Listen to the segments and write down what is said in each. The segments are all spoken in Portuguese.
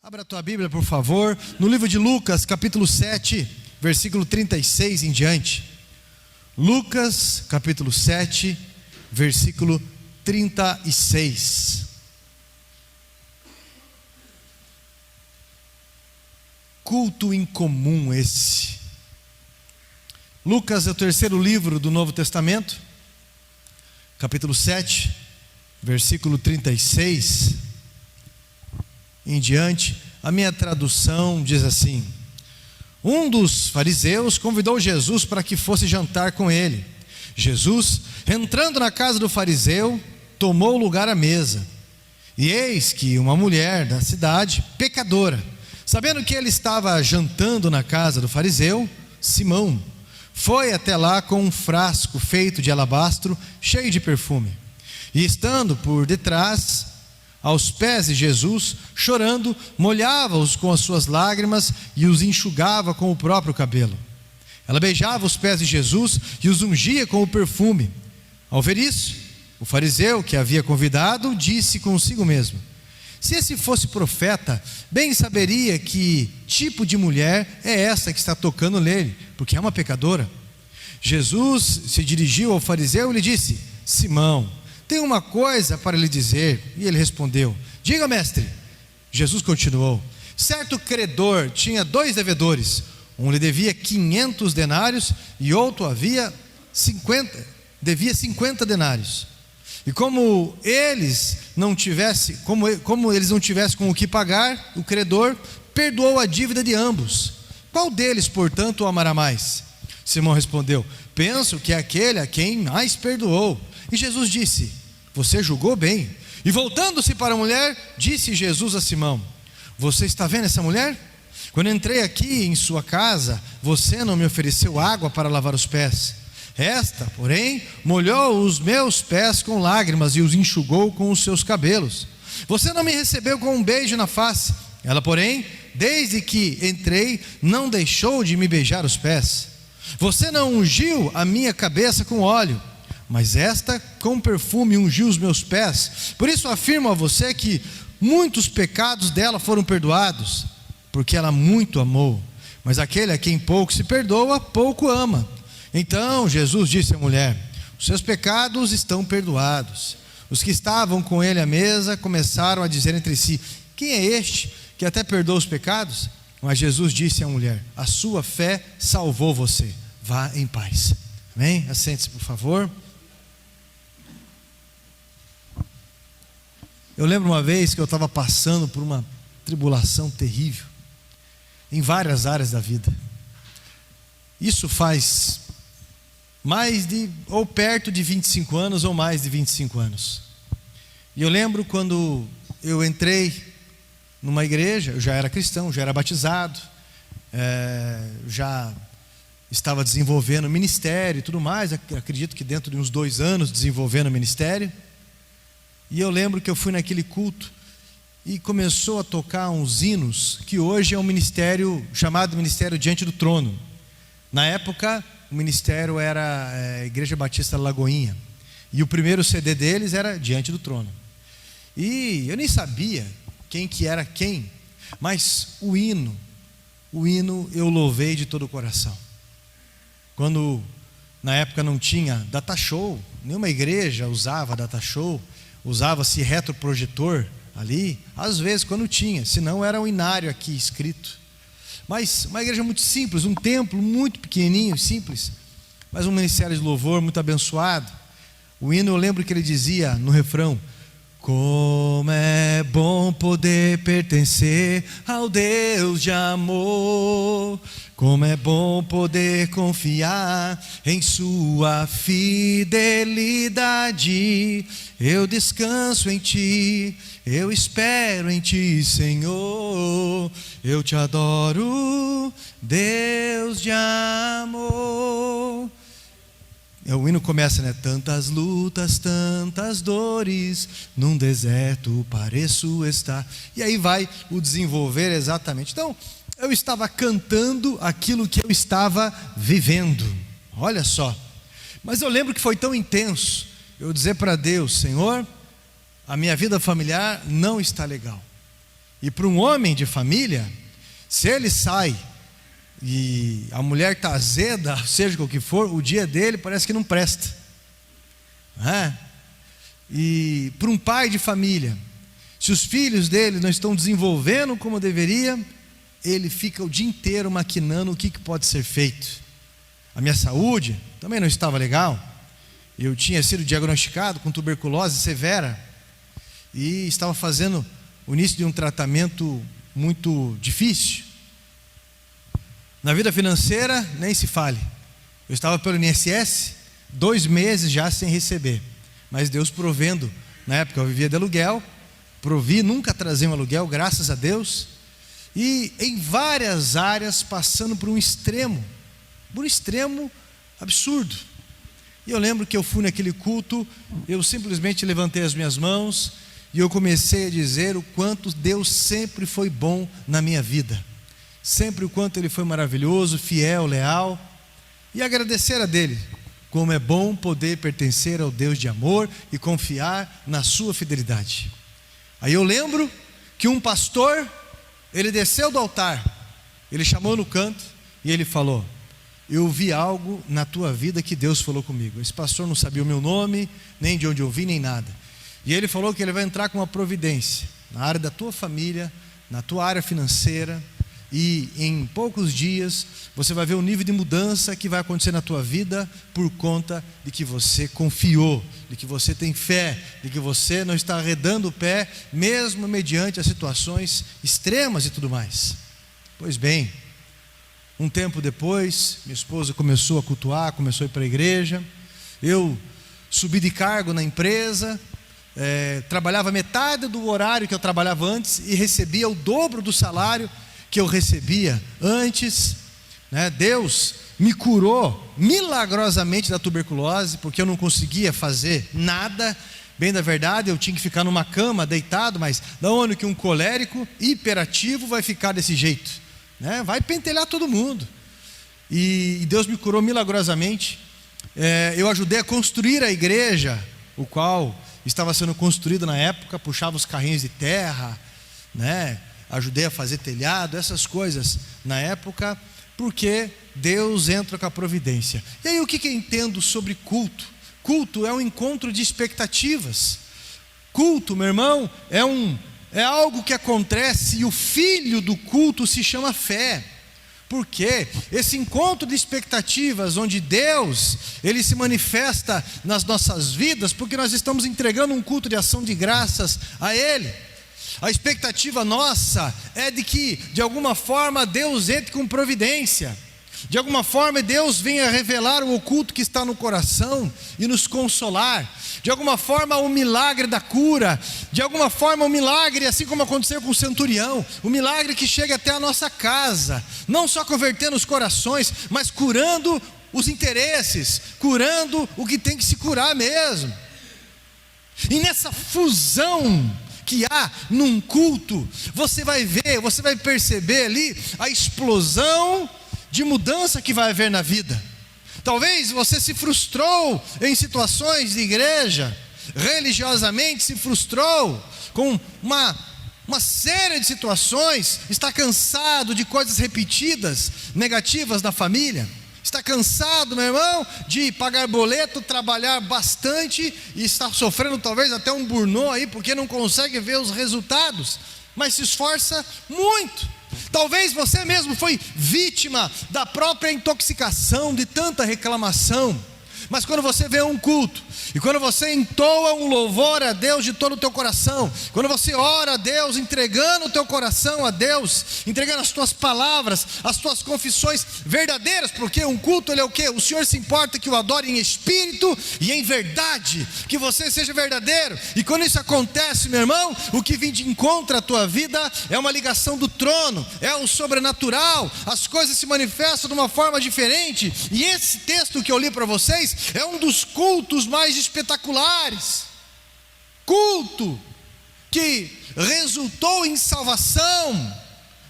Abra a tua Bíblia, por favor, no livro de Lucas, capítulo 7, versículo 36 em diante. Lucas, capítulo 7, versículo 36. Culto incomum esse. Lucas é o terceiro livro do Novo Testamento, capítulo 7, versículo 36 em diante. A minha tradução diz assim: um dos fariseus convidou Jesus para que fosse jantar com ele. Jesus, entrando na casa do fariseu, tomou lugar à mesa. E eis que uma mulher da cidade, pecadora, sabendo que ele estava jantando na casa do fariseu, Simão, foi até lá com um frasco feito de alabastro, cheio de perfume. E estando por detrás, aos pés de Jesus, chorando, molhava-os com as suas lágrimas e os enxugava com o próprio cabelo. Ela beijava os pés de Jesus e os ungia com o perfume. Ao ver isso, o fariseu que havia convidado disse consigo mesmo: se esse fosse profeta, bem saberia que tipo de mulher é essa que está tocando nele, porque é uma pecadora. Jesus se dirigiu ao fariseu e lhe disse: Simão, tenho uma coisa para lhe dizer. E ele respondeu: diga, mestre. Jesus continuou: certo credor tinha 2 devedores. Um lhe devia 500 denários e outro devia 50 denários. E como eles não tivessem com o que pagar, o credor perdoou a dívida de ambos. Qual deles, portanto, o amará mais? Simão respondeu: penso que é aquele a quem mais perdoou. E Jesus disse: você julgou bem. E voltando-se para a mulher, disse Jesus a Simão: você está vendo essa mulher? Quando entrei aqui em sua casa, você não me ofereceu água para lavar os pés. Esta, porém, molhou os meus pés com lágrimas e os enxugou com os seus cabelos. Você não me recebeu com um beijo na face. Ela, porém, desde que entrei, não deixou de me beijar os pés. Você não ungiu a minha cabeça com óleo, mas esta com perfume ungiu os meus pés. Por isso afirmo a você que muitos pecados dela foram perdoados, porque ela muito amou. Mas aquele a quem pouco se perdoa, pouco ama. Então Jesus disse à mulher: os seus pecados estão perdoados. Os que estavam com ele à mesa começaram a dizer entre si: quem é este que até perdoa os pecados? Mas Jesus disse à mulher: a sua fé salvou você, vá em paz. Amém? Assente-se, por favor. Eu lembro uma vez que eu estava passando por uma tribulação terrível em várias áreas da vida. Isso faz ou perto de 25 anos ou mais de 25 anos. E eu lembro quando eu entrei numa igreja, eu já era cristão, já era batizado, já estava desenvolvendo ministério e tudo mais. Acredito que dentro de uns 2 anos desenvolvendo ministério. E eu lembro que eu fui naquele culto e começou a tocar uns hinos, que hoje é um ministério chamado Ministério Diante do Trono. Na época, o ministério era a Igreja Batista Lagoinha, e o primeiro CD deles era Diante do Trono. E eu nem sabia quem que era quem, mas o hino eu louvei de todo o coração. Quando na época não tinha data show, nenhuma igreja usava data show, usava-se retroprojetor ali, às vezes quando tinha, senão era um inário aqui escrito. Mas uma igreja muito simples, um templo muito pequenininho, simples, mas um ministério de louvor muito abençoado. O hino, eu lembro que ele dizia no refrão: como é bom poder pertencer ao Deus de amor, como é bom poder confiar em sua fidelidade. Eu descanso em ti, eu espero em ti, Senhor. Eu te adoro, Deus de amor. O hino começa, né? Tantas lutas, tantas dores, num deserto pareço estar. E aí vai o desenvolver exatamente. Então, eu estava cantando aquilo que eu estava vivendo. Olha só. Mas eu lembro que foi tão intenso eu dizer para Deus: Senhor, a minha vida familiar não está legal. E para um homem de família, se ele sai e a mulher está azeda, seja o que for, o dia dele parece que não presta, não é? E para um pai de família, se os filhos dele não estão desenvolvendo como deveria, ele fica o dia inteiro maquinando o que pode ser feito. A minha saúde também não estava legal. Eu tinha sido diagnosticado com tuberculose severa e estava fazendo o início de um tratamento muito difícil. Na vida financeira, nem se fale. Eu estava pelo INSS, 2 meses já sem receber, mas Deus provendo. Na época eu vivia de aluguel, provi, nunca trazia um aluguel, graças a Deus. E em várias áreas passando por um extremo absurdo. E eu lembro que eu fui naquele culto, eu simplesmente levantei as minhas mãos e eu comecei a dizer o quanto Deus sempre foi bom na minha vida, sempre o quanto Ele foi maravilhoso, fiel, leal, e agradecer a Dele, como é bom poder pertencer ao Deus de amor e confiar na sua fidelidade. Aí eu lembro que um pastor, ele desceu do altar, ele chamou no canto e ele falou: eu vi algo na tua vida que Deus falou comigo. Esse pastor não sabia o meu nome, nem de onde eu vim, nem nada. E ele falou que ele vai entrar com uma providência na área da tua família, na tua área financeira, e em poucos dias você vai ver o nível de mudança que vai acontecer na tua vida por conta de que você confiou, de que você tem fé, de que você não está arredando o pé, mesmo mediante as situações extremas e tudo mais. Pois bem, um tempo depois, minha esposa começou a cultuar, começou a ir para a igreja, eu subi de cargo na empresa, trabalhava metade do horário que eu trabalhava antes e recebia o dobro do salário que eu recebia antes, né? Deus me curou milagrosamente da tuberculose, porque eu não conseguia fazer nada. Bem da verdade, eu tinha que ficar numa cama deitado, mas da onde que um colérico hiperativo vai ficar desse jeito, né? Vai pentelhar todo mundo. E Deus me curou milagrosamente. Eu ajudei a construir a igreja, o qual estava sendo construída na época, puxava os carrinhos de terra, né? Ajudei a fazer telhado, essas coisas na época, porque Deus entra com a providência. E aí o que eu entendo sobre culto? Culto é um encontro de expectativas. Culto, meu irmão, é algo que acontece, e o filho do culto se chama fé. Porque esse encontro de expectativas, onde Deus, Ele se manifesta nas nossas vidas, porque nós estamos entregando um culto de ação de graças a Ele. A expectativa nossa é de que, de alguma forma, Deus entre com providência. De alguma forma Deus venha revelar o oculto que está no coração e nos consolar. De alguma forma o milagre da cura. De alguma forma o milagre, assim como aconteceu com o centurião, o milagre que chega até a nossa casa, não só convertendo os corações, mas curando os interesses, curando o que tem que se curar mesmo. E nessa fusão que há num culto, você vai ver, você vai perceber ali a explosão de mudança que vai haver na vida. Talvez você se frustrou em situações de igreja, religiosamente se frustrou com uma série de situações, está cansado de coisas repetidas, negativas da família, está cansado, meu irmão, de pagar boleto, trabalhar bastante e está sofrendo talvez até um burnout aí, porque não consegue ver os resultados, mas se esforça muito. Talvez você mesmo foi vítima da própria intoxicação de tanta reclamação. Mas quando você vê um culto, e quando você entoa um louvor a Deus de todo o teu coração, quando você ora a Deus, entregando o teu coração a Deus, entregando as tuas palavras, as tuas confissões verdadeiras, porque um culto ele é o quê? O Senhor se importa que o adore em espírito e em verdade, que você seja verdadeiro. E quando isso acontece, meu irmão, o que vem de encontro à tua vida é uma ligação do trono, é o sobrenatural, as coisas se manifestam de uma forma diferente. E esse texto que eu li para vocês é um dos cultos mais espetaculares. Culto que resultou em salvação,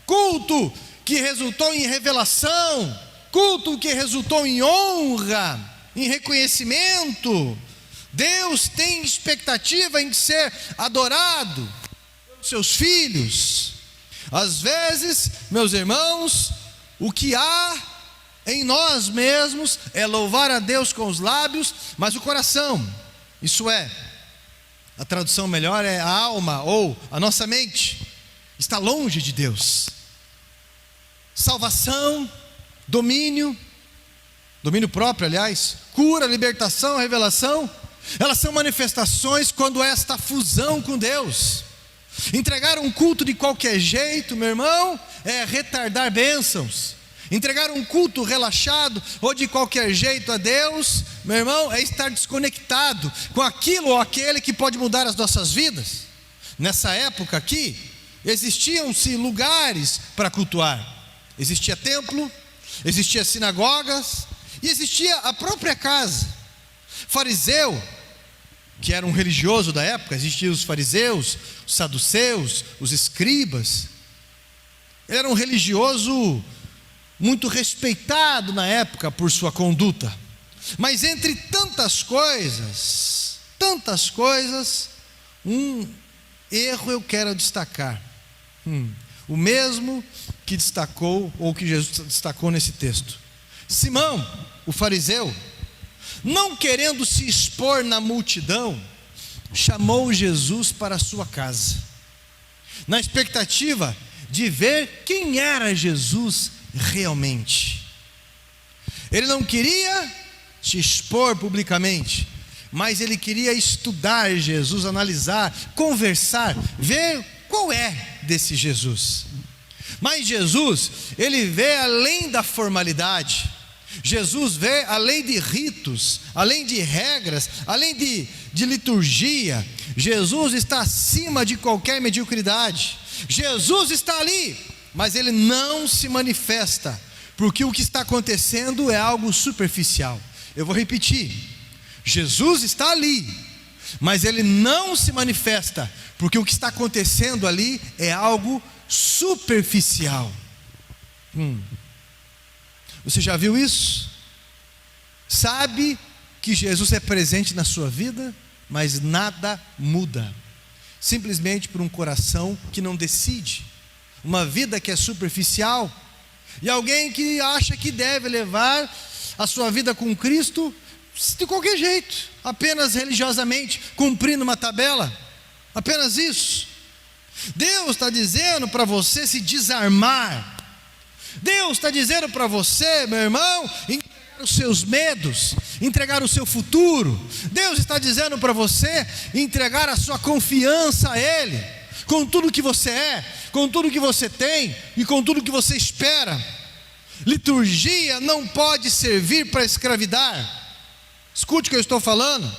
culto que resultou em revelação, culto que resultou em honra, em reconhecimento. Deus tem expectativa em ser adorado pelos seus filhos. Às vezes, meus irmãos, o que há em nós mesmos é louvar a Deus com os lábios, mas o coração, isso é, a tradução melhor é a alma ou a nossa mente, está longe de Deus. Salvação, domínio próprio, aliás, cura, libertação, revelação, elas são manifestações quando esta fusão com Deus. Entregar um culto de qualquer jeito, meu irmão, é retardar bênçãos. Entregar um culto relaxado ou de qualquer jeito a Deus, meu irmão, é estar desconectado com aquilo ou aquele que pode mudar as nossas vidas. Nessa época aqui, existiam-se lugares para cultuar. Existia templo, existia sinagogas e existia a própria casa. Fariseu, que era um religioso da época, existiam os fariseus, os saduceus, os escribas. Ele era um religioso muito respeitado na época por sua conduta. Mas entre tantas coisas, um erro eu quero destacar. O mesmo que destacou, ou que Jesus destacou nesse texto. Simão, o fariseu, não querendo se expor na multidão, chamou Jesus para a sua casa, na expectativa de ver quem era Jesus realmente. Ele não queria se expor publicamente, mas ele queria estudar Jesus, analisar, conversar, ver qual é desse Jesus. Mas Jesus, ele vê além da formalidade. Jesus vê além de ritos, além de regras, além de liturgia. Jesus está acima de qualquer mediocridade. Jesus está ali, mas ele não se manifesta, porque o que está acontecendo é algo superficial. Eu vou repetir: Jesus está ali, mas ele não se manifesta, porque o que está acontecendo ali é algo superficial. Você já viu isso? Sabe que Jesus é presente na sua vida, mas nada muda, simplesmente por um coração que não decide, uma vida que é superficial, e alguém que acha que deve levar a sua vida com Cristo de qualquer jeito, apenas religiosamente, cumprindo uma tabela, apenas isso. Deus está dizendo para você se desarmar. Deus está dizendo para você, meu irmão, entregar os seus medos, entregar o seu futuro. Deus está dizendo para você entregar a sua confiança a Ele, com tudo que você é, com tudo que você tem e com tudo que você espera. Liturgia não pode servir para escravidar. Escute o que eu estou falando.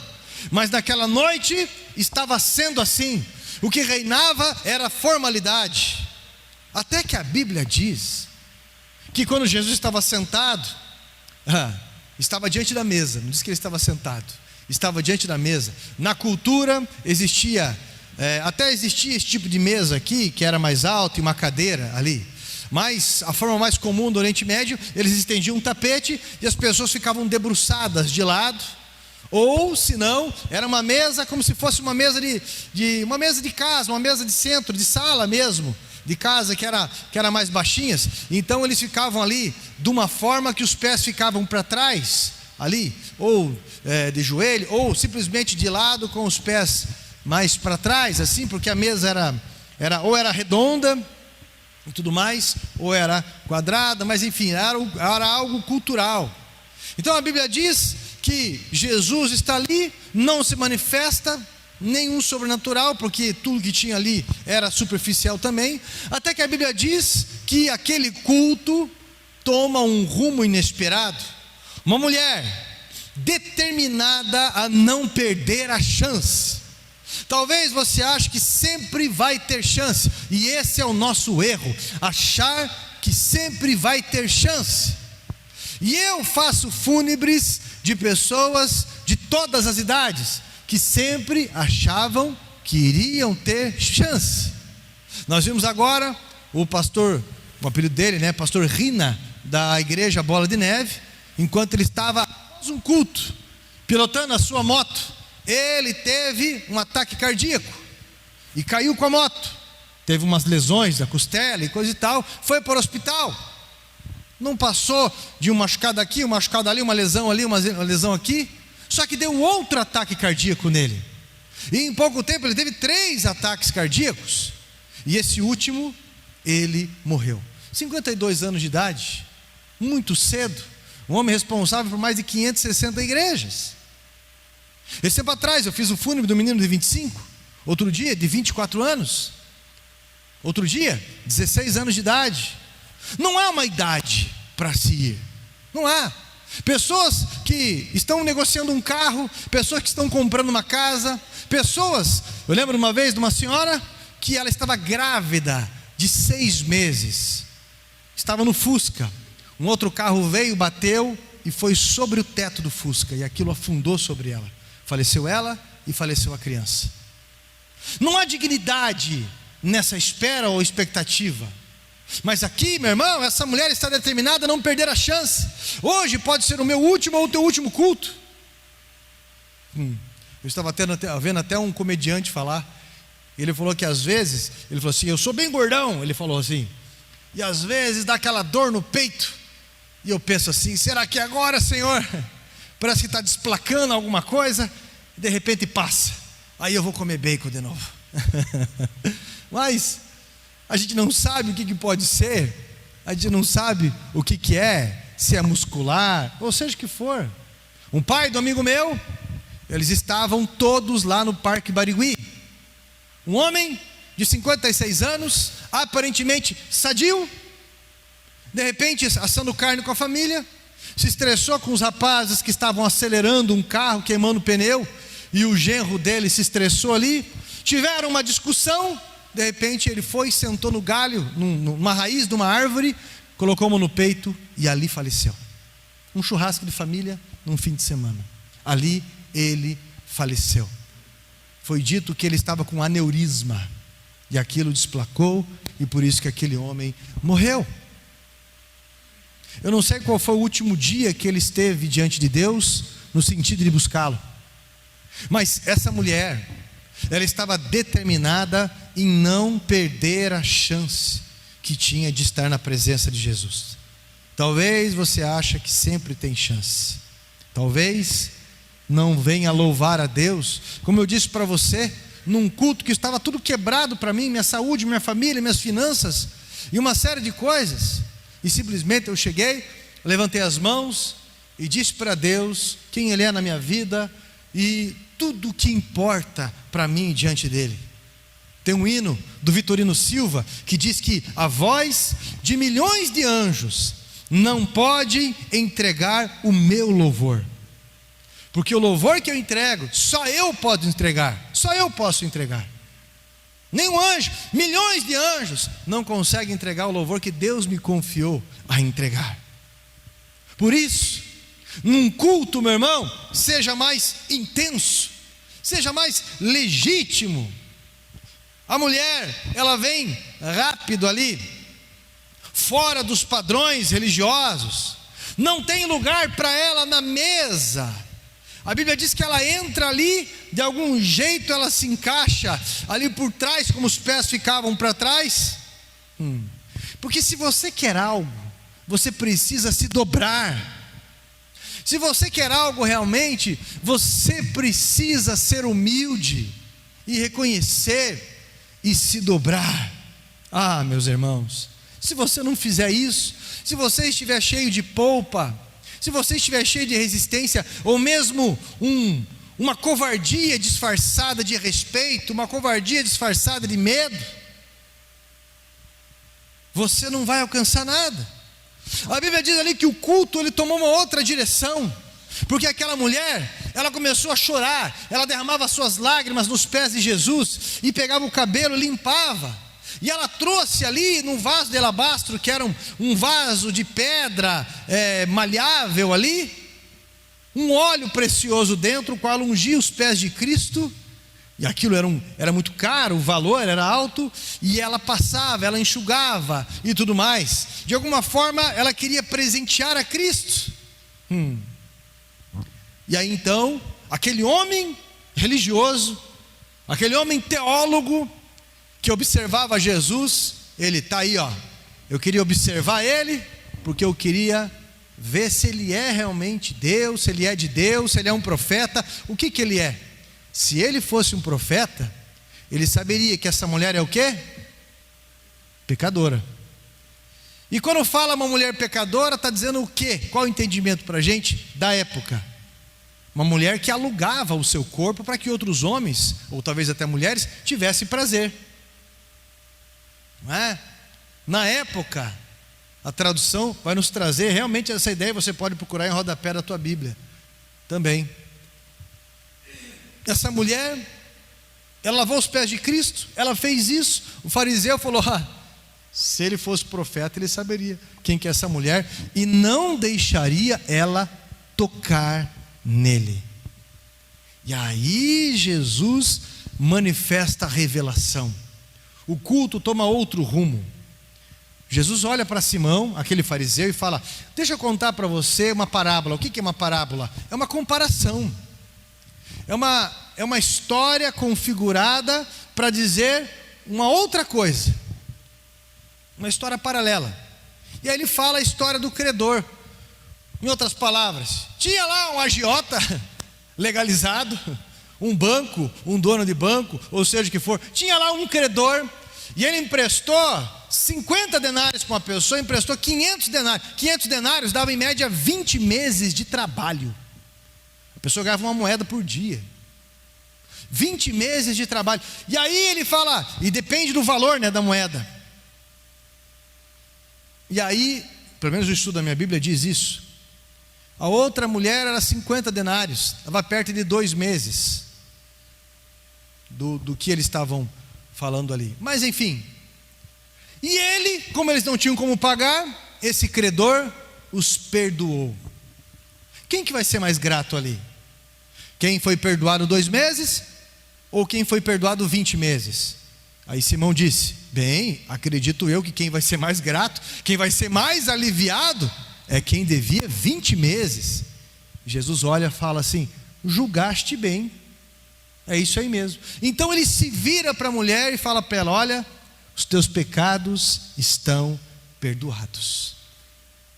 Mas naquela noite estava sendo assim. O que reinava era formalidade. Até que a Bíblia diz que quando Jesus estava sentado, estava diante da mesa. Não diz que ele estava sentado, estava diante da mesa. Na cultura existia, até existia esse tipo de mesa aqui, que era mais alta, e uma cadeira ali. Mas a forma mais comum do Oriente Médio, eles estendiam um tapete e as pessoas ficavam debruçadas de lado. Ou, se não, era uma mesa como se fosse uma mesa uma mesa de casa, uma mesa de centro, de sala mesmo, de casa, que era mais baixinhas. Então eles ficavam ali de uma forma que os pés ficavam para trás, ali, ou de joelho, ou simplesmente de lado com os pés mais para trás, assim, porque a mesa ou era redonda e tudo mais, ou era quadrada, mas enfim, era algo cultural. Então a Bíblia diz que Jesus está ali, não se manifesta nenhum sobrenatural, porque tudo que tinha ali era superficial também, até que a Bíblia diz que aquele culto toma um rumo inesperado. Uma mulher determinada a não perder a chance. Talvez você ache que sempre vai ter chance, e esse é o nosso erro, achar que sempre vai ter chance. E eu faço fúnebres de pessoas de todas as idades, que sempre achavam que iriam ter chance. Nós vimos agora o pastor, o apelido dele, pastor Rina, da igreja Bola de Neve, enquanto ele estava após um culto, pilotando a sua moto, ele teve um ataque cardíaco, e caiu com a moto, teve umas lesões da costela e coisa e tal, foi para o hospital. Não passou de um machucado aqui, um machucado ali, uma lesão ali, uma lesão aqui. Só que deu outro ataque cardíaco nele. E em pouco tempo ele teve 3 ataques cardíacos. E esse último, ele morreu. 52 anos de idade, muito cedo. Um homem responsável por mais de 560 igrejas. Esse tempo atrás eu fiz o fúnebre do menino de 25. Outro dia, de 24 anos. Outro dia, 16 anos de idade. Não há uma idade para se ir. Não há. Pessoas que estão negociando um carro, pessoas que estão comprando uma casa, pessoas, eu lembro uma vez de uma senhora que ela estava grávida de 6 meses, estava no Fusca, um outro carro veio, bateu e foi sobre o teto do Fusca, e aquilo afundou sobre ela, faleceu ela e faleceu a criança. Não há dignidade nessa espera ou expectativa. Mas aqui, meu irmão, essa mulher está determinada a não perder a chance. Hoje pode ser o meu último ou o teu último culto. Eu estava vendo até um comediante falar. Ele falou que às vezes, ele falou assim, eu sou bem gordão, ele falou assim, e às vezes dá aquela dor no peito, e eu penso assim, será que agora, Senhor, parece que está desplacando alguma coisa, e de repente passa, aí eu vou comer bacon de novo. Mas a gente não sabe o que pode ser, a gente não sabe o que é, se é muscular, ou seja o que for. Um pai do amigo meu, eles estavam todos lá no Parque Barigui. Um homem de 56 anos, aparentemente sadio, de repente assando carne com a família, se estressou com os rapazes que estavam acelerando um carro, queimando pneu, e o genro dele se estressou ali, tiveram uma discussão. De repente ele foi e sentou no galho, numa raiz de uma árvore, colocou a mão no peito e ali faleceu. Um churrasco de família num fim de semana. Ali ele faleceu. Foi dito que ele estava com aneurisma, e aquilo desplacou, e por isso que aquele homem morreu. Eu não sei qual foi o último dia que ele esteve diante de Deus, no sentido de buscá-lo. Mas essa mulher, ela estava determinada em não perder a chance que tinha de estar na presença de Jesus. Talvez você ache que sempre tem chance. Talvez não venha louvar a Deus, como eu disse para você, num culto que estava tudo quebrado para mim, minha saúde, minha família, minhas finanças, e uma série de coisas, e simplesmente eu cheguei, levantei as mãos, e disse para Deus, quem Ele é na minha vida, e tudo o que importa para mim diante dEle. Tem um hino do Vitorino Silva, que diz que a voz de milhões de anjos, não pode entregar o meu louvor, porque o louvor que eu entrego, só eu posso entregar, só eu posso entregar. Nenhum anjo, milhões de anjos não conseguem entregar o louvor que Deus me confiou a entregar. Por isso, num culto, meu irmão, seja mais intenso, seja mais legítimo. A mulher, ela vem rápido ali, fora dos padrões religiosos, não tem lugar para ela na mesa. A Bíblia diz que ela entra ali, de algum jeito ela se encaixa ali por trás, como os pés ficavam para trás. Porque se você quer algo, você precisa se dobrar. Se você quer algo realmente, você precisa ser humilde e reconhecer e se dobrar. Ah, meus irmãos, se você não fizer isso, se você estiver cheio de polpa, se você estiver cheio de resistência, ou mesmo uma covardia disfarçada de respeito, uma covardia disfarçada de medo, você não vai alcançar nada. A Bíblia diz ali que o culto ele tomou uma outra direção, porque aquela mulher, ela começou a chorar, ela derramava suas lágrimas nos pés de Jesus, e pegava o cabelo e limpava. E ela trouxe ali num vaso de alabastro, que era um vaso de pedra maleável ali, um óleo precioso dentro, o qual ungia os pés de Cristo. E aquilo era muito caro, o valor era alto, e ela passava, ela enxugava e tudo mais. De alguma forma ela queria presentear a Cristo. E aí então, aquele homem religioso, aquele homem teólogo, que observava Jesus, ele está aí, ó. Eu queria observar ele, porque eu queria ver se ele é realmente Deus, se ele é de Deus, se ele é um profeta. O que ele é? Se ele fosse um profeta, ele saberia que essa mulher é o quê? Pecadora. E quando fala uma mulher pecadora, está dizendo o quê? Qual o entendimento para a gente da época? Uma mulher que alugava o seu corpo para que outros homens, ou talvez até mulheres, tivessem prazer. Não é? Na época, a tradução vai nos trazer realmente essa ideia. Você pode procurar em rodapé da tua Bíblia também. Essa mulher, ela lavou os pés de Cristo, ela fez isso. O fariseu falou: se ele fosse profeta, ele saberia quem que é essa mulher, e não deixaria ela tocar nele. E aí Jesus manifesta a revelação. O culto toma outro rumo. Jesus olha para Simão, aquele fariseu, e fala: deixa eu contar para você uma parábola. O que é uma parábola? É uma comparação. É uma história configurada para dizer uma outra coisa, uma história paralela. E aí ele fala a história do credor. Em outras palavras, tinha lá um agiota legalizado, um banco, um dono de banco, ou seja o que for, tinha lá um credor, e ele emprestou 50 denários para uma pessoa, emprestou 500 denários. 500 denários dava em média 20 meses de trabalho. A pessoa ganhava uma moeda por dia. 20 meses de trabalho. E aí ele fala, e depende do valor, da moeda. E aí, pelo menos o estudo da minha Bíblia diz isso. A outra mulher era 50 denários, estava perto de 2 meses do que eles estavam falando ali. Mas enfim, e ele, como eles não tinham como pagar, esse credor os perdoou. Quem que vai ser mais grato ali? Quem foi perdoado 2 meses ou quem foi perdoado 20 meses? Aí Simão disse: bem, acredito eu que quem vai ser mais grato, quem vai ser mais aliviado é quem devia 20 meses. Jesus olha e fala assim: julgaste bem, é isso aí mesmo. Então ele se vira para a mulher e fala para ela: olha, os teus pecados estão perdoados,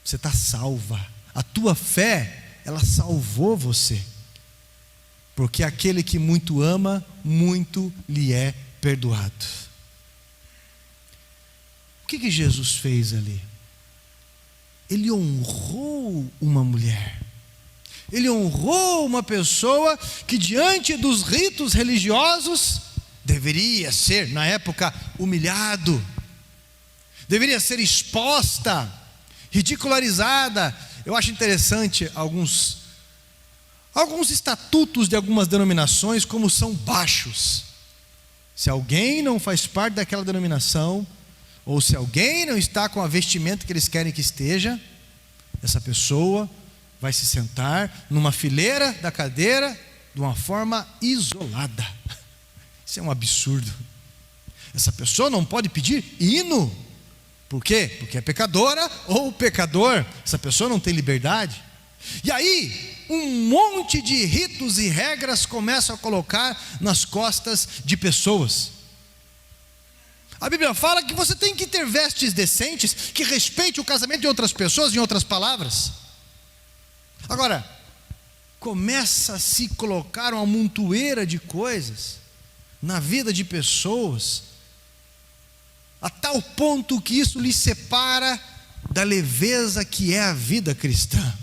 você está salva, a tua fé, ela salvou você, porque aquele que muito ama, muito lhe é perdoado. O que Jesus fez ali? Ele honrou uma mulher, ele honrou uma pessoa que diante dos ritos religiosos deveria ser, na época, humilhado, deveria ser exposta, ridicularizada. Eu acho interessante alguns estatutos de algumas denominações, como são baixos. Se alguém não faz parte daquela denominação, ou se alguém não está com a vestimenta que eles querem que esteja, essa pessoa vai se sentar numa fileira da cadeira de uma forma isolada. Isso é um absurdo. Essa pessoa não pode pedir hino. Por quê? Porque é pecadora ou pecador. Essa pessoa não tem liberdade. E aí, um monte de ritos e regras começam a colocar nas costas de pessoas. A Bíblia fala que você tem que ter vestes decentes, que respeite o casamento de outras pessoas, em outras palavras. Agora, começa a se colocar uma montoeira de coisas na vida de pessoas, a tal ponto que isso lhe separa da leveza que é a vida cristã.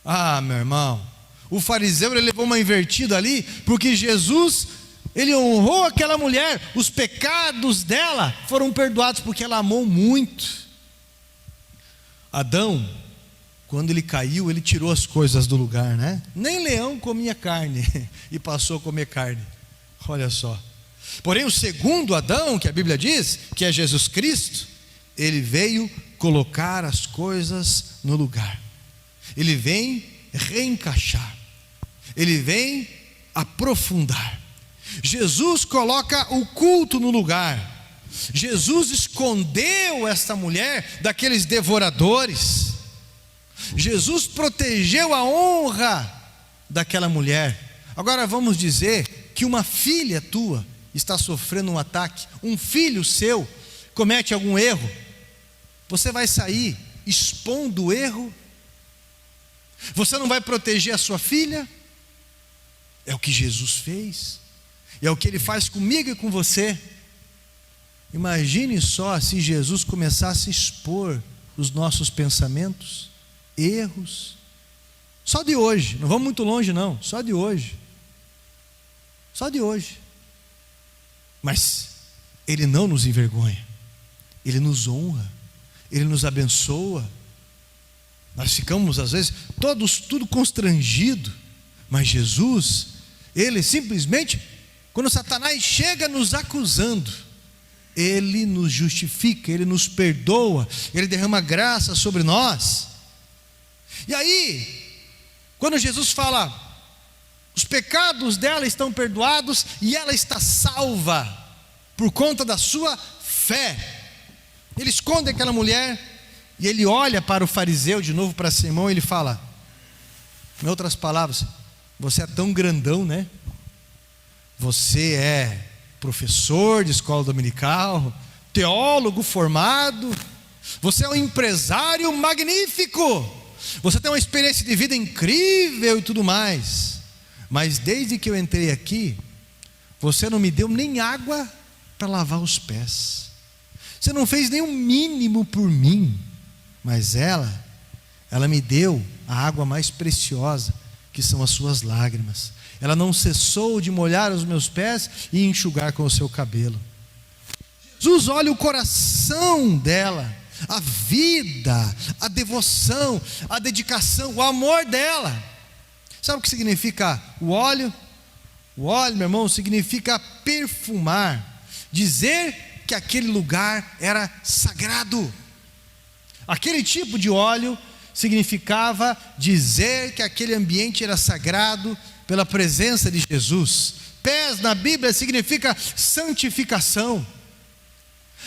Ah, meu irmão, o fariseu ele levou uma invertida ali, porque Jesus, ele honrou aquela mulher, os pecados dela foram perdoados porque ela amou muito. Adão, quando ele caiu, ele tirou as coisas do lugar, Nem leão comia carne e passou a comer carne. Olha só. Porém o segundo Adão, que a Bíblia diz, que é Jesus Cristo, ele veio colocar as coisas no lugar. Ele vem reencaixar, ele vem aprofundar. Jesus coloca o culto no lugar. Jesus escondeu esta mulher daqueles devoradores. Jesus protegeu a honra daquela mulher. Agora vamos dizer que uma filha tua está sofrendo um ataque, um filho seu comete algum erro, você vai sair expondo o erro? Você não vai proteger a sua filha? É o que Jesus fez, é o que Ele faz comigo e com você. Imagine só se Jesus começasse a expor os nossos pensamentos, erros, só de hoje, não vamos muito longe não, só de hoje, mas Ele não nos envergonha, Ele nos honra, Ele nos abençoa. Nós ficamos às vezes tudo constrangido, mas Jesus, Ele simplesmente, quando Satanás chega nos acusando, Ele nos justifica, Ele nos perdoa, Ele derrama graça sobre nós. E aí, quando Jesus fala, os pecados dela estão perdoados e ela está salva por conta da sua fé, Ele esconde aquela mulher e Ele olha para o fariseu, de novo para Simão, e Ele fala, em outras palavras, você é tão grandão, né? Você é professor de escola dominical, teólogo formado, você é um empresário magnífico, você tem uma experiência de vida incrível e tudo mais, mas desde que eu entrei aqui, você não me deu nem água para lavar os pés, você não fez nem o mínimo por mim, mas ela me deu a água mais preciosa, que são as suas lágrimas. Ela não cessou de molhar os meus pés e enxugar com o seu cabelo. Jesus olha o coração dela, a vida, a devoção, a dedicação, o amor dela. Sabe o que significa o óleo? O óleo, meu irmão, significa perfumar, dizer que aquele lugar era sagrado. Aquele tipo de óleo significava dizer que aquele ambiente era sagrado pela presença de Jesus. Pés na Bíblia significa santificação.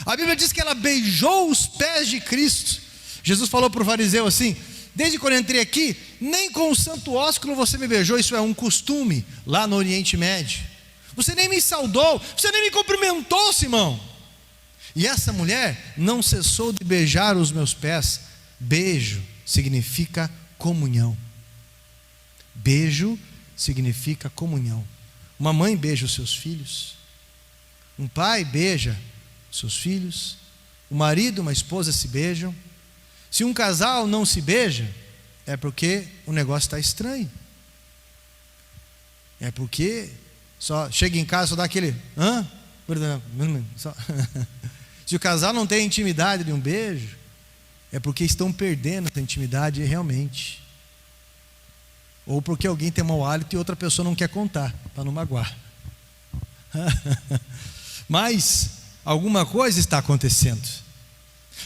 A Bíblia diz que ela beijou os pés de Cristo. Jesus falou para o fariseu assim, desde quando eu entrei aqui, nem com o santo ósculo você me beijou. Isso é um costume lá no Oriente Médio. Você nem me saudou, você nem me cumprimentou, Simão. E essa mulher não cessou de beijar os meus pés. Beijo significa comunhão. Beijo significa comunhão. Uma mãe beija os seus filhos, um pai beija os seus filhos, o marido e uma esposa se beijam. Se um casal não se beija, é porque o negócio está estranho, é porque só chega em casa, só dá aquele se o casal não tem intimidade de um beijo, é porque estão perdendo essa intimidade realmente, ou porque alguém tem mau hálito e outra pessoa não quer contar, para não magoar. Mas alguma coisa está acontecendo.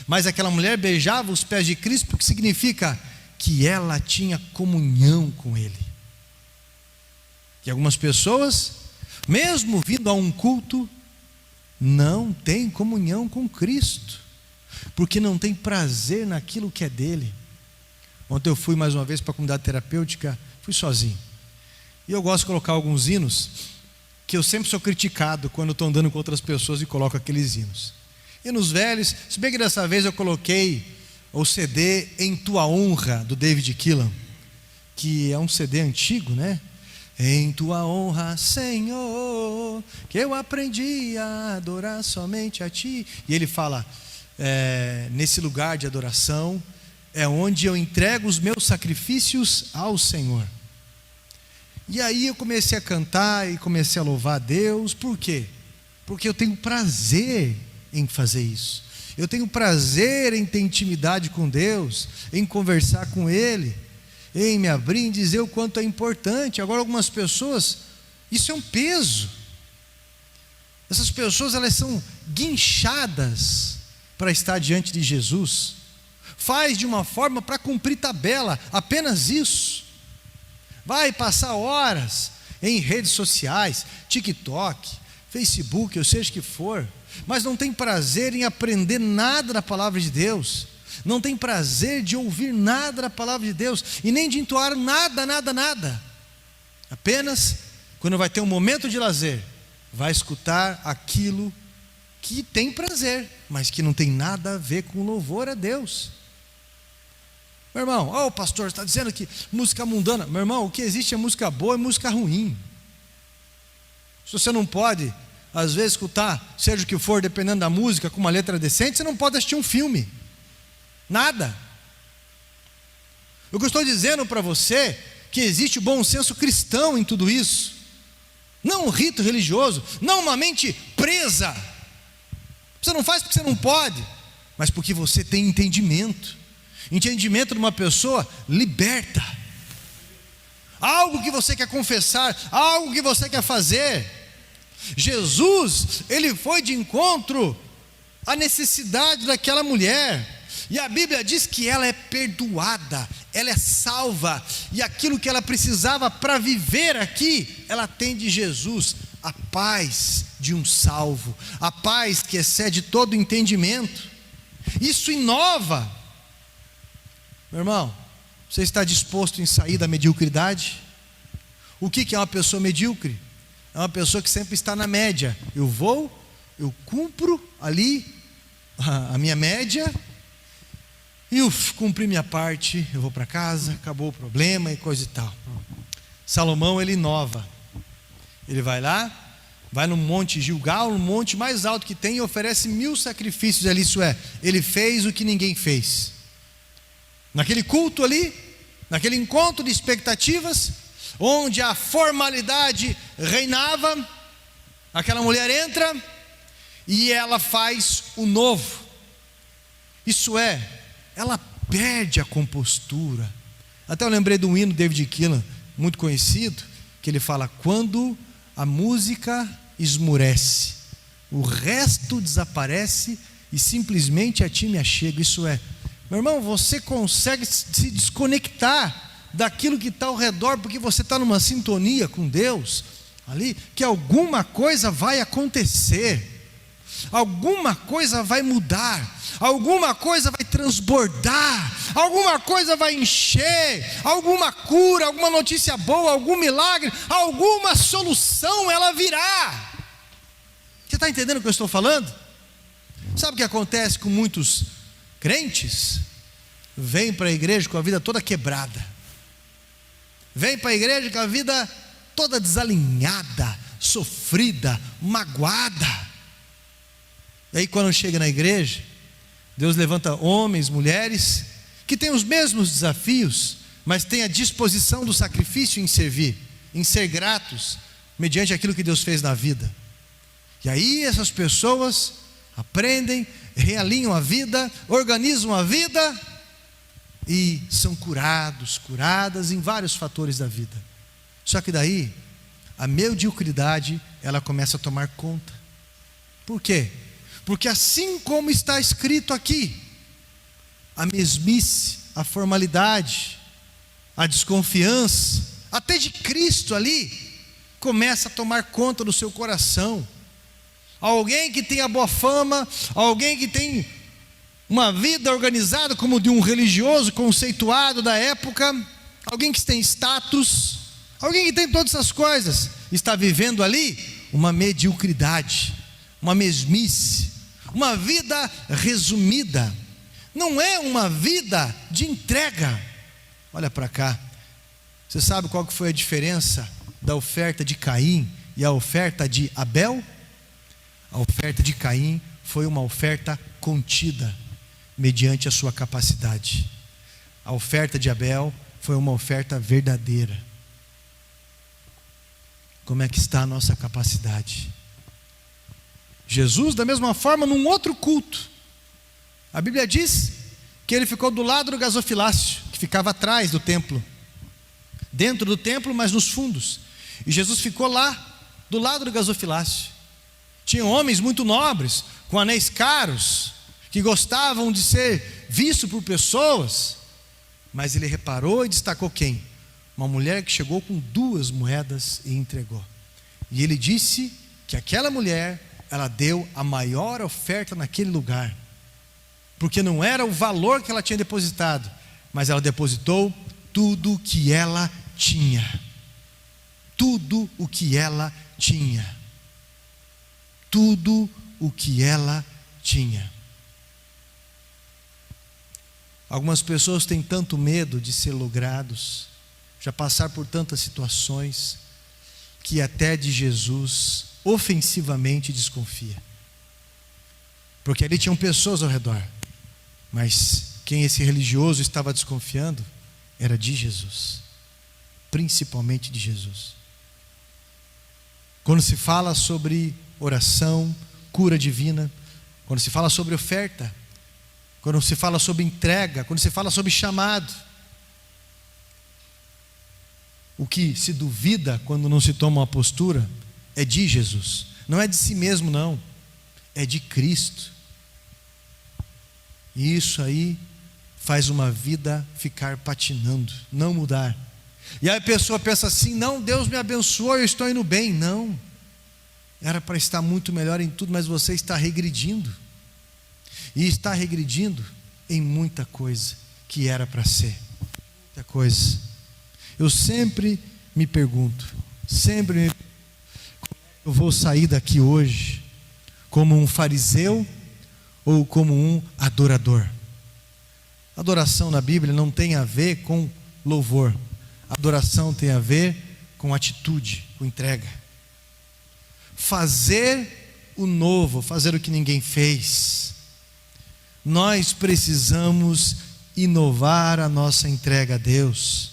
Mas aquela mulher beijava os pés de Cristo, porque significa que ela tinha comunhão com Ele. E algumas pessoas, mesmo vindo a um culto, não têm comunhão com Cristo, porque não tem prazer naquilo que é dele. Ontem eu fui mais uma vez para a comunidade terapêutica, fui sozinho, e eu gosto de colocar alguns hinos, que eu sempre sou criticado quando estou andando com outras pessoas e coloco aqueles hinos. Hinos velhos, se bem que dessa vez eu coloquei o CD Em Tua Honra, do David Keelan, que é um CD antigo, né? Em Tua honra, Senhor, que eu aprendi a adorar somente a Ti. E ele fala, nesse lugar de adoração é onde eu entrego os meus sacrifícios ao Senhor. E aí eu comecei a cantar e comecei a louvar a Deus. Por quê? Porque eu tenho prazer em fazer isso. Eu tenho prazer em ter intimidade com Deus, em conversar com Ele, em me abrir, em dizer o quanto é importante. Agora algumas pessoas, isso é um peso. Essas pessoas, elas são guinchadas para estar diante de Jesus. Faz de uma forma para cumprir tabela, apenas isso. Vai passar horas em redes sociais, TikTok, Facebook, ou seja que for, mas não tem prazer em aprender nada da palavra de Deus, não tem prazer de ouvir nada da palavra de Deus, e nem de entoar nada. Apenas quando vai ter um momento de lazer, vai escutar aquilo que tem prazer, mas que não tem nada a ver com louvor a Deus. Meu irmão, o pastor está dizendo que música mundana. Meu irmão, o que existe é música boa e música ruim. Se você não pode, às vezes, escutar, seja o que for, dependendo da música, com uma letra decente, você não pode assistir um filme. Nada. O que eu estou dizendo para você, que existe o bom senso cristão em tudo isso. Não um rito religioso, não uma mente presa. Você não faz porque você não pode, mas porque você tem entendimento. Entendimento de uma pessoa liberta. Algo que você quer confessar, algo que você quer fazer. Jesus, ele foi de encontro à necessidade daquela mulher. E a Bíblia diz que ela é perdoada, ela é salva. E aquilo que ela precisava para viver aqui, ela tem de Jesus. A paz de um salvo, a paz que excede todo entendimento. Isso inova. Meu irmão, você está disposto em sair da mediocridade? O que é uma pessoa medíocre? É uma pessoa que sempre está na média. Eu cumpro ali a minha média, e cumpri minha parte, eu vou para casa, acabou o problema e coisa e tal. Salomão, ele inova. Ele vai lá, vai no monte Gilgal, no monte mais alto que tem, e oferece 1000 sacrifícios ali, isso é, ele fez o que ninguém fez. Naquele culto ali, naquele encontro de expectativas, onde a formalidade reinava, aquela mulher entra e ela faz o novo. Isso é, ela perde a compostura. Até eu lembrei de um hino, David Keelan, muito conhecido, que ele fala: quando a música esmurece, o resto desaparece e simplesmente a ti me achego. Isso é, meu irmão, você consegue se desconectar daquilo que está ao redor, porque você está numa sintonia com Deus ali, que alguma coisa vai acontecer, alguma coisa vai mudar, alguma coisa vai transbordar, alguma coisa vai encher, alguma cura, alguma notícia boa, algum milagre, alguma solução ela virá. Você está entendendo o que eu estou falando? Sabe o que acontece com muitos crentes? Vem para a igreja com a vida toda quebrada, vem para a igreja com a vida toda desalinhada, sofrida, magoada. E aí quando chega na igreja, Deus levanta homens, mulheres que têm os mesmos desafios, mas têm a disposição do sacrifício em servir, em ser gratos mediante aquilo que Deus fez na vida. E aí essas pessoas aprendem, realinham a vida, organizam a vida e são curadas em vários fatores da vida. Só que daí a mediocridade, ela começa a tomar conta. Por quê? Porque assim como está escrito aqui, a mesmice, a formalidade, a desconfiança, até de Cristo ali, começa a tomar conta do seu coração. Alguém que tem a boa fama, alguém que tem uma vida organizada como de um religioso conceituado da época, alguém que tem status, alguém que tem todas essas coisas, está vivendo ali uma mediocridade, uma mesmice, uma vida resumida. Não é uma vida de entrega. Olha para cá, você sabe qual que foi a diferença da oferta de Caim e a oferta de Abel? A oferta de Caim foi uma oferta contida, mediante a sua capacidade. A oferta de Abel foi uma oferta verdadeira. Como é que está a nossa capacidade? Jesus, da mesma forma, num outro culto, a Bíblia diz que ele ficou do lado do gasofilácio, que ficava atrás do templo, dentro do templo, mas nos fundos. E Jesus ficou lá, do lado do gasofilácio. Tinham homens muito nobres, com anéis caros, que gostavam de ser vistos por pessoas, mas ele reparou e destacou quem? Uma mulher que chegou com 2 moedas e entregou. E ele disse que aquela mulher, ela deu a maior oferta naquele lugar, porque não era o valor que ela tinha depositado, mas ela depositou tudo o que ela tinha. Tudo o que ela tinha. tudo o que ela tinha. Algumas pessoas têm tanto medo de ser logrados, já passar por tantas situações, que até de Jesus ofensivamente desconfia. Porque ali tinham pessoas ao redor, mas quem esse religioso estava desconfiando era de Jesus, principalmente de Jesus. Quando se fala sobre oração, cura divina, quando se fala sobre oferta, quando se fala sobre entrega, quando se fala sobre chamado, o que se duvida quando não se toma uma postura é de Jesus, não é de si mesmo não, é de Cristo. E isso aí faz uma vida ficar patinando, não mudar. E aí a pessoa pensa assim: não, Deus me abençoou, eu estou indo bem. Não, era para estar muito melhor em tudo, mas você está regredindo. E está regredindo em muita coisa que era para ser. Muita coisa. Eu sempre me pergunto, como é que eu vou sair daqui hoje? Como um fariseu ou como um adorador? Adoração na Bíblia não tem a ver com louvor. Adoração tem a ver com atitude, com entrega. Fazer o novo, fazer o que ninguém fez. Nós precisamos inovar a nossa entrega a Deus.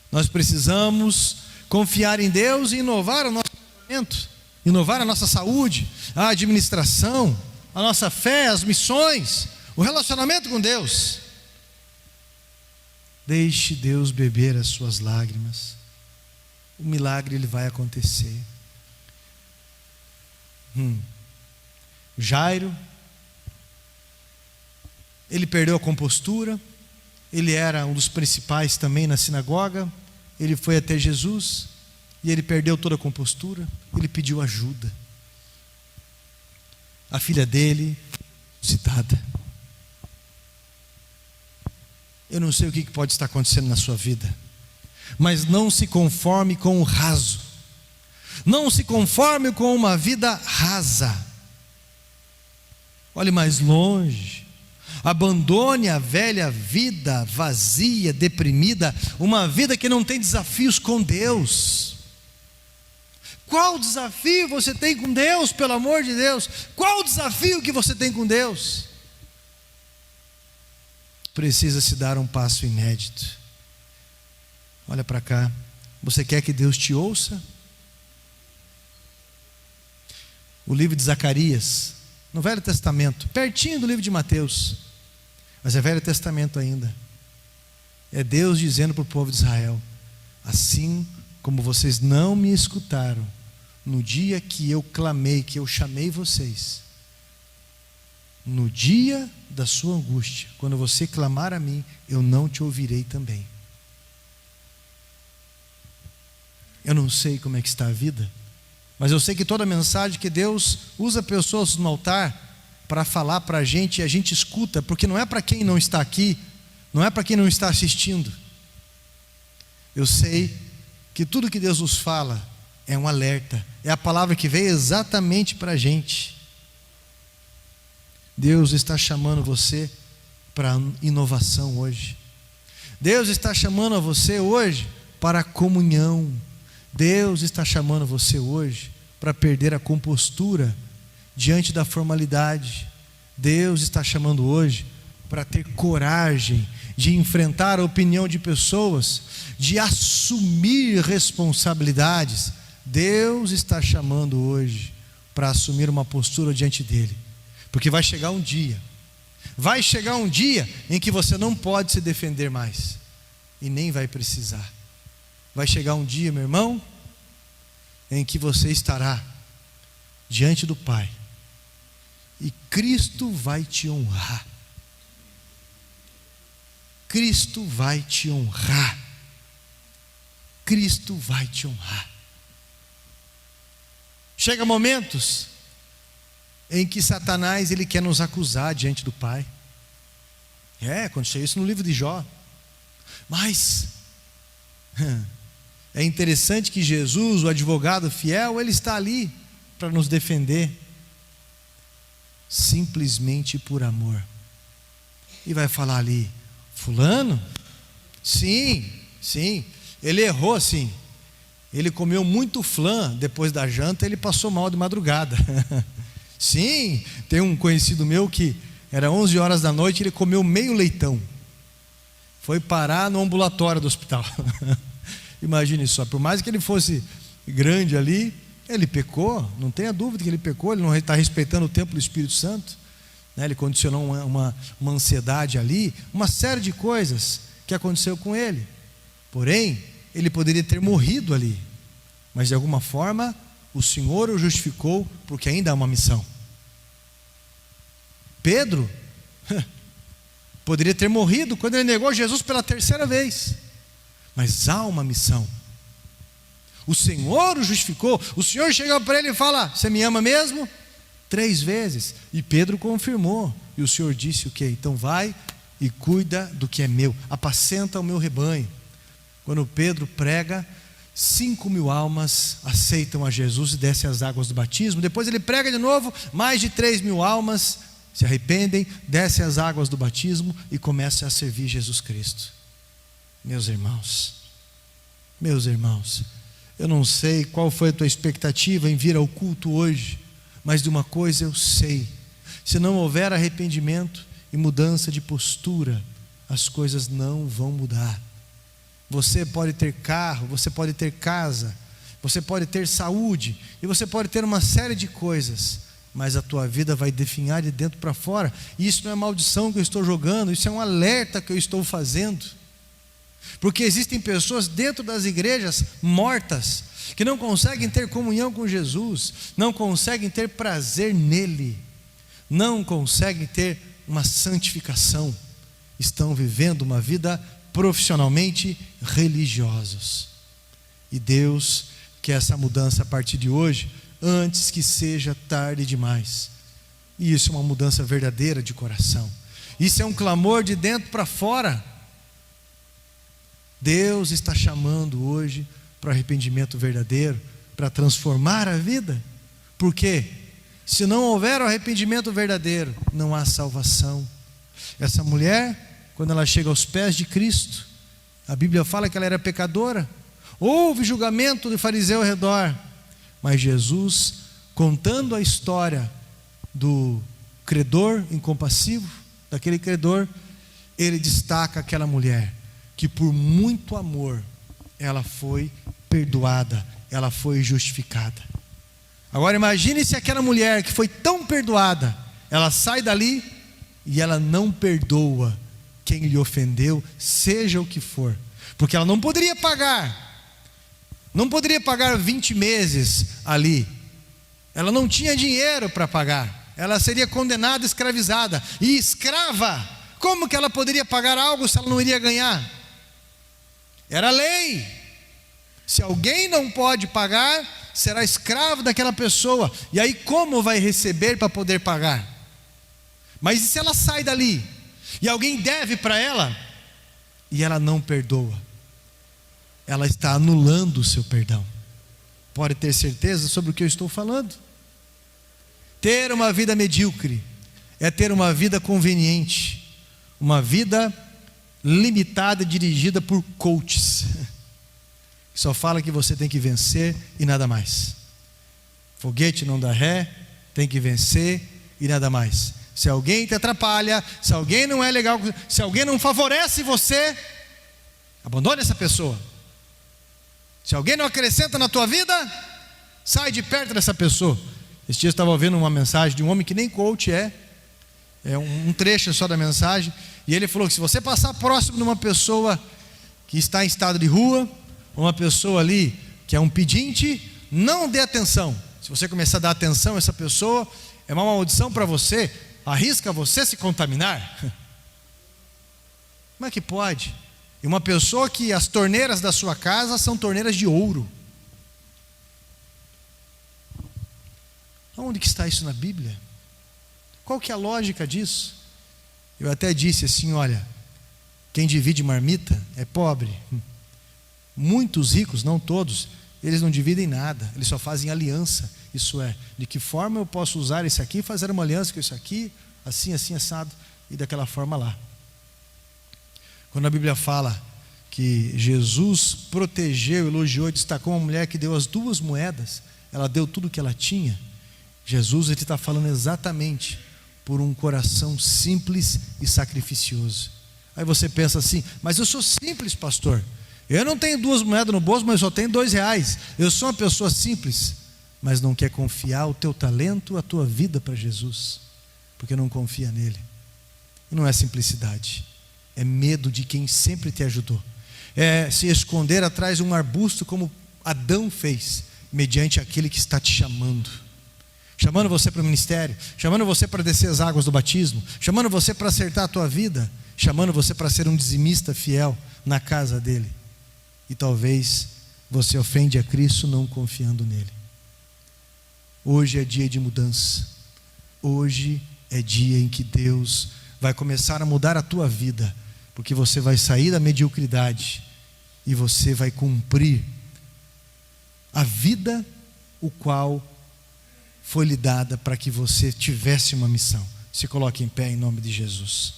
Nós precisamos confiar em Deus e inovar o nosso tratamento, inovar a nossa saúde, a administração, a nossa fé, as missões, o relacionamento com Deus. Deixe Deus beber as suas lágrimas. O milagre ele vai acontecer. Jairo, ele perdeu a compostura. Ele era um dos principais também na sinagoga. Ele foi até Jesus e ele perdeu toda a compostura. Ele pediu ajuda. A filha dele, citada. Eu não sei o que pode estar acontecendo na sua vida, mas não se conforme com o raso. Não se conforme com uma vida rasa. Olhe mais longe. Abandone a velha vida vazia, deprimida, uma vida que não tem desafios com Deus. Qual desafio você tem com Deus, pelo amor de Deus? Qual o desafio que você tem com Deus? Precisa se dar um passo inédito. Olha para cá. Você quer que Deus te ouça? O livro de Zacarias, no Velho Testamento, pertinho do livro de Mateus, mas é Velho Testamento ainda. É Deus dizendo para o povo de Israel: assim como vocês não me escutaram no dia que eu clamei, que eu chamei vocês, no dia da sua angústia, quando você clamar a mim, eu não te ouvirei também. Eu não sei como é que está a vida, mas eu sei que toda mensagem que Deus usa pessoas no altar para falar para a gente, e a gente escuta, porque não é para quem não está aqui, não é para quem não está assistindo. Eu sei que tudo que Deus nos fala é um alerta, é a palavra que veio exatamente para a gente. Deus está chamando você para inovação hoje. Deus está chamando você hoje para a comunhão. Deus está chamando você hoje para perder a compostura diante da formalidade. Deus está chamando hoje para ter coragem de enfrentar a opinião de pessoas, de assumir responsabilidades. Deus está chamando hoje para assumir uma postura diante dele, porque vai chegar um dia em que você não pode se defender mais, e nem vai precisar. Vai chegar um dia, meu irmão, em que você estará diante do Pai, e Cristo vai te honrar. Cristo vai te honrar. Cristo vai te honrar. Chega momentos em que Satanás ele quer nos acusar diante do Pai. Aconteceu isso no livro de Jó. Mas é interessante que Jesus, o advogado fiel, ele está ali para nos defender, simplesmente por amor. E vai falar ali: fulano? Sim, ele errou sim. Ele comeu muito flan depois da janta, ele passou mal de madrugada. Sim, tem um conhecido meu que era 11 horas da noite, ele comeu meio leitão. Foi parar no ambulatório do hospital. Imagine só, por mais que ele fosse grande ali, ele pecou, não tenha dúvida que ele pecou, ele não está respeitando o templo do Espírito Santo, né? Ele condicionou uma ansiedade ali, uma série de coisas que aconteceu com ele. Porém, ele poderia ter morrido ali, mas de alguma forma o Senhor o justificou, porque ainda há uma missão. Pedro poderia ter morrido quando ele negou Jesus pela terceira vez, mas há uma missão. O Senhor o justificou. O Senhor chega para ele e fala: você me ama mesmo? 3 vezes. E Pedro confirmou. E o Senhor disse o quê? Então vai e cuida do que é meu, apacenta o meu rebanho. Quando Pedro prega, 5.000 almas aceitam a Jesus e descem as águas do batismo. Depois ele prega de novo, mais de 3.000 almas se arrependem, descem as águas do batismo e começam a servir Jesus Cristo. Meus irmãos, eu não sei qual foi a tua expectativa em vir ao culto hoje, mas de uma coisa eu sei: se não houver arrependimento e mudança de postura, as coisas não vão mudar. Você pode ter carro, você pode ter casa, você pode ter saúde, e você pode ter uma série de coisas, mas a tua vida vai definhar de dentro para fora. E isso não é maldição que eu estou jogando, isso é um alerta que eu estou fazendo. Porque existem pessoas dentro das igrejas mortas, que não conseguem ter comunhão com Jesus, não conseguem ter prazer nele, não conseguem ter uma santificação, estão vivendo uma vida profissionalmente religiosos. E Deus quer essa mudança a partir de hoje, antes que seja tarde demais. E isso é uma mudança verdadeira de coração, isso é um clamor de dentro para fora. Deus está chamando hoje para o arrependimento verdadeiro, para transformar a vida. Por quê? Se não houver o arrependimento verdadeiro, não há salvação. Essa mulher, quando ela chega aos pés de Cristo, a Bíblia fala que ela era pecadora, houve julgamento de fariseu ao redor, mas Jesus, contando a história do credor incompassivo, daquele credor, ele destaca aquela mulher, que por muito amor, ela foi perdoada, ela foi justificada. Agora imagine se aquela mulher que foi tão perdoada, ela sai dali e ela não perdoa quem lhe ofendeu, seja o que for, porque ela não poderia pagar 20 meses ali, ela não tinha dinheiro para pagar, ela seria condenada, escravizada, e escrava, como que ela poderia pagar algo se ela não iria ganhar? Era lei, se alguém não pode pagar, será escravo daquela pessoa, e aí como vai receber para poder pagar? Mas e se ela sai dali, e alguém deve para ela, e ela não perdoa? Ela está anulando o seu perdão. Pode ter certeza sobre o que eu estou falando. Ter uma vida medíocre é ter uma vida conveniente, uma vida limitada, dirigida por coaches, que só fala que você tem que vencer e nada mais. Foguete não dá ré, tem que vencer e nada mais. Se alguém te atrapalha, se alguém não é legal, se alguém não favorece você, abandone essa pessoa. Se alguém não acrescenta na tua vida, sai de perto dessa pessoa. Esse dia eu estava ouvindo uma mensagem de um homem que nem coach é um trecho só da mensagem, e ele falou que se você passar próximo de uma pessoa que está em estado de rua, uma pessoa ali que é um pedinte, não dê atenção. Se você começar a dar atenção a essa pessoa, é uma maldição para você, arrisca você se contaminar. Como é que pode? E uma pessoa que as torneiras da sua casa são torneiras de ouro. Onde que está isso na Bíblia? Qual que é a lógica disso? Eu até disse assim, olha, quem divide marmita é pobre. Muitos ricos, não todos, eles não dividem nada, eles só fazem aliança. Isso é, de que forma eu posso usar esse aqui, fazer uma aliança com isso aqui, assim, assim, assado, e daquela forma lá. Quando a Bíblia fala que Jesus protegeu, elogiou e destacou uma mulher que deu as 2 moedas, ela deu tudo o que ela tinha. Jesus está falando exatamente por um coração simples e sacrificioso. Aí você pensa assim: mas eu sou simples, pastor, eu não tenho 2 moedas no bolso, mas eu só tenho R$2. Eu sou uma pessoa simples. Mas não quer confiar o teu talento, a tua vida para Jesus, porque não confia nele. E não é simplicidade, é medo de quem sempre te ajudou, é se esconder atrás de um arbusto, como Adão fez, mediante aquele que está te chamando você para o ministério, chamando você para descer as águas do batismo, chamando você para acertar a tua vida, chamando você para ser um dizimista fiel na casa dele. E talvez você ofende a Cristo não confiando nele. Hoje é dia de mudança. Hoje é dia em que Deus vai começar a mudar a tua vida, porque você vai sair da mediocridade e você vai cumprir a vida o qual foi lhe dada para que você tivesse uma missão. Se coloque em pé em nome de Jesus.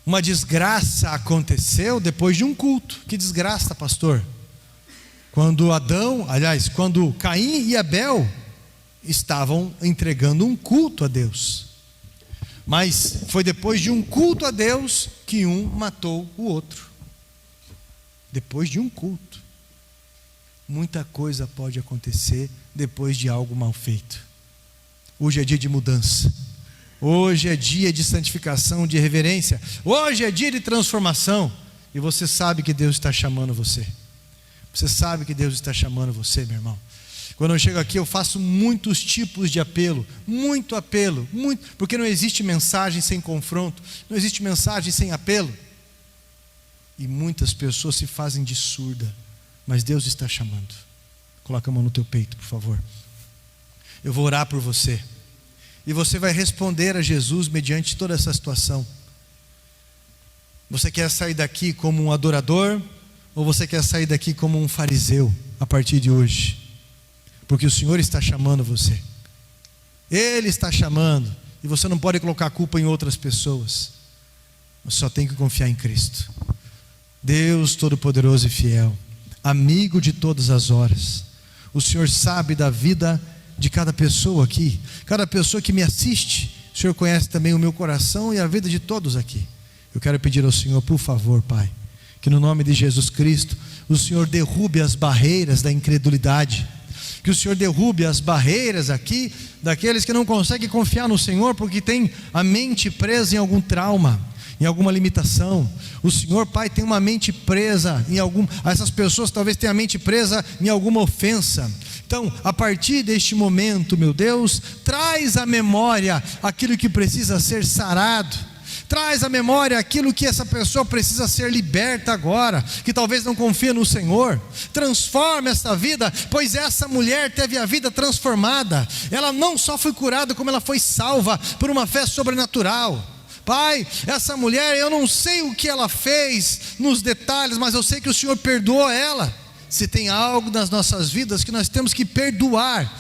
Uma desgraça aconteceu depois de um culto. Que desgraça, pastor? Quando Caim e Abel estavam entregando um culto a Deus. Mas foi depois de um culto a Deus que um matou o outro. Depois de um culto. Muita coisa pode acontecer depois de algo mal feito. Hoje é dia de mudança. Hoje é dia de santificação, de reverência. Hoje é dia de transformação. E você sabe que Deus está chamando você. Você sabe que Deus está chamando você, meu irmão. Quando eu chego aqui, eu faço muitos tipos de apelo, muito, porque não existe mensagem sem confronto, não existe mensagem sem apelo. E muitas pessoas se fazem de surda, mas Deus está chamando. Coloca a mão no teu peito, por favor. Eu vou orar por você, e você vai responder a Jesus mediante toda essa situação. Você quer sair daqui como um adorador, ou você quer sair daqui como um fariseu a partir de hoje? Porque o Senhor está chamando você. Ele está chamando. E você não pode colocar a culpa em outras pessoas. Você só tem que confiar em Cristo. Deus Todo-Poderoso e fiel, amigo de todas as horas. O Senhor sabe da vida de cada pessoa aqui. Cada pessoa que me assiste. O Senhor conhece também o meu coração e a vida de todos aqui. Eu quero pedir ao Senhor, por favor, Pai, que no nome de Jesus Cristo, o Senhor derrube as barreiras da incredulidade, que o Senhor derrube as barreiras aqui, daqueles que não conseguem confiar no Senhor, porque tem a mente presa em algum trauma, em alguma limitação. O Senhor, Pai, tem uma mente presa em essas pessoas talvez tenham a mente presa em alguma ofensa. Então, a partir deste momento, meu Deus, traz à memória aquilo que precisa ser sarado. Traz à memória aquilo que essa pessoa precisa ser liberta agora, que talvez não confia no Senhor. Transforma essa vida, pois essa mulher teve a vida transformada. Ela não só foi curada, como ela foi salva por uma fé sobrenatural. Pai, essa mulher, eu não sei o que ela fez nos detalhes, mas eu sei que o Senhor perdoou ela. Se tem algo nas nossas vidas que nós temos que perdoar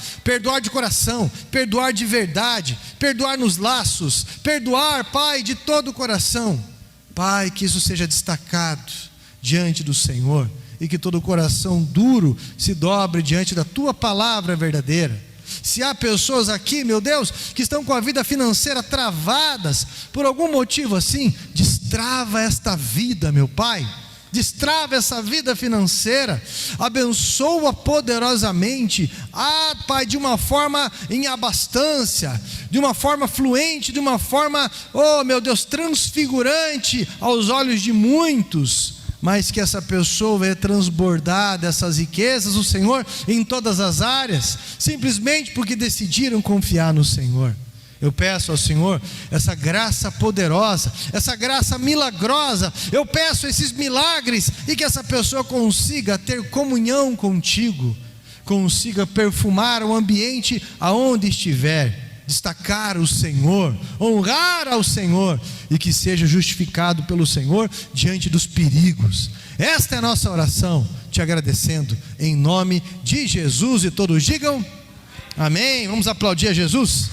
de coração, perdoar de verdade, perdoar nos laços, perdoar, Pai, de todo o coração. Pai, que isso seja destacado diante do Senhor, e que todo coração duro se dobre diante da Tua palavra verdadeira. Se há pessoas aqui, meu Deus, que estão com a vida financeira travadas, por algum motivo assim, destrava esta vida, meu Pai. Destrava essa vida financeira, abençoa poderosamente, Pai, de uma forma em abastança, de uma forma fluente, de uma forma, oh meu Deus, transfigurante aos olhos de muitos, mas que essa pessoa venha transbordar dessas riquezas, o Senhor, em todas as áreas, simplesmente porque decidiram confiar no Senhor. Eu peço ao Senhor essa graça poderosa, essa graça milagrosa. Eu peço esses milagres, e que essa pessoa consiga ter comunhão contigo, consiga perfumar o ambiente aonde estiver, destacar o Senhor, honrar ao Senhor, e que seja justificado pelo Senhor diante dos perigos. Esta é a nossa oração, te agradecendo em nome de Jesus, e todos digam amém. Vamos aplaudir a Jesus.